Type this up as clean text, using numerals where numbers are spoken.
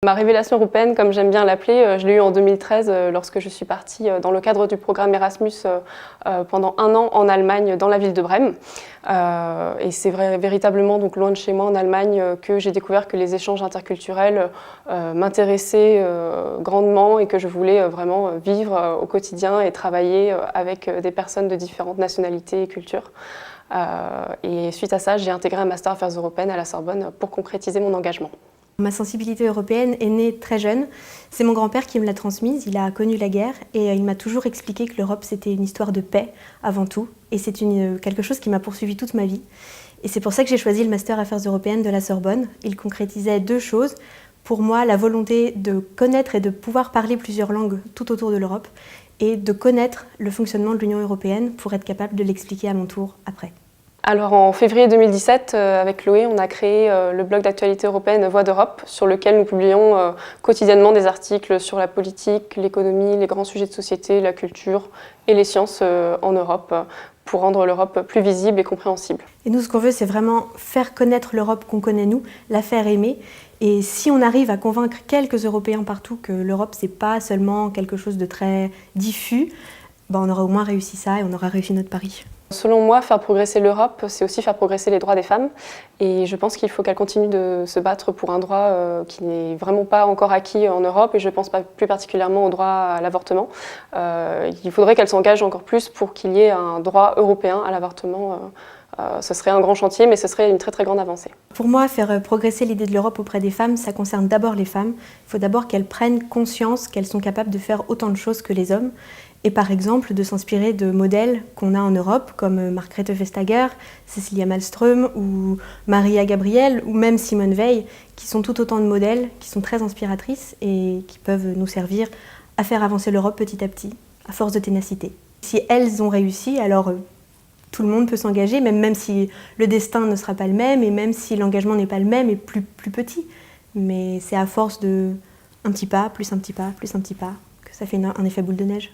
Ma révélation européenne, comme j'aime bien l'appeler, je l'ai eue en 2013 lorsque je suis partie dans le cadre du programme Erasmus pendant 1 an en Allemagne, dans la ville de Brême. Et c'est véritablement donc loin de chez moi en Allemagne que j'ai découvert que les échanges interculturels m'intéressaient grandement et que je voulais vraiment vivre au quotidien et travailler avec des personnes de différentes nationalités et cultures. Et suite à ça, j'ai intégré un master Affaires européennes à la Sorbonne pour concrétiser mon engagement. Ma sensibilité européenne est née très jeune. C'est mon grand-père qui me l'a transmise. Il a connu la guerre et il m'a toujours expliqué que l'Europe c'était une histoire de paix avant tout. Et c'est quelque chose qui m'a poursuivi toute ma vie. Et c'est pour ça que j'ai choisi le Master Affaires européennes de la Sorbonne. Il concrétisait 2 choses. Pour moi, la volonté de connaître et de pouvoir parler plusieurs langues tout autour de l'Europe et de connaître le fonctionnement de l'Union européenne pour être capable de l'expliquer à mon tour après. Alors en février 2017, avec Chloé, on a créé le blog d'actualité européenne Voix d'Europe, sur lequel nous publions quotidiennement des articles sur la politique, l'économie, les grands sujets de société, la culture et les sciences en Europe, pour rendre l'Europe plus visible et compréhensible. Et nous, ce qu'on veut, c'est vraiment faire connaître l'Europe qu'on connaît nous, la faire aimer. Et si on arrive à convaincre quelques Européens partout que l'Europe, c'est pas seulement quelque chose de très diffus, on aura au moins réussi ça et on aura réussi notre pari. Selon moi, faire progresser l'Europe, c'est aussi faire progresser les droits des femmes. Et je pense qu'il faut qu'elle continue de se battre pour un droit qui n'est vraiment pas encore acquis en Europe. Et je pense pas plus particulièrement au droit à l'avortement. Il faudrait qu'elle s'engage encore plus pour qu'il y ait un droit européen à l'avortement. Ce serait un grand chantier, mais ce serait une très très grande avancée. Pour moi, faire progresser l'idée de l'Europe auprès des femmes, ça concerne d'abord les femmes. Il faut d'abord qu'elles prennent conscience qu'elles sont capables de faire autant de choses que les hommes. Et par exemple, de s'inspirer de modèles qu'on a en Europe, comme Margrethe Vestager, Cecilia Malmström ou Maria Gabriel, ou même Simone Veil, qui sont tout autant de modèles, qui sont très inspiratrices et qui peuvent nous servir à faire avancer l'Europe petit à petit, à force de ténacité. Si elles ont réussi, alors tout le monde peut s'engager, même si le destin ne sera pas le même et même si l'engagement n'est pas le même et plus petit. Mais c'est à force de un petit pas, plus un petit pas, plus un petit pas, que ça fait un effet boule de neige.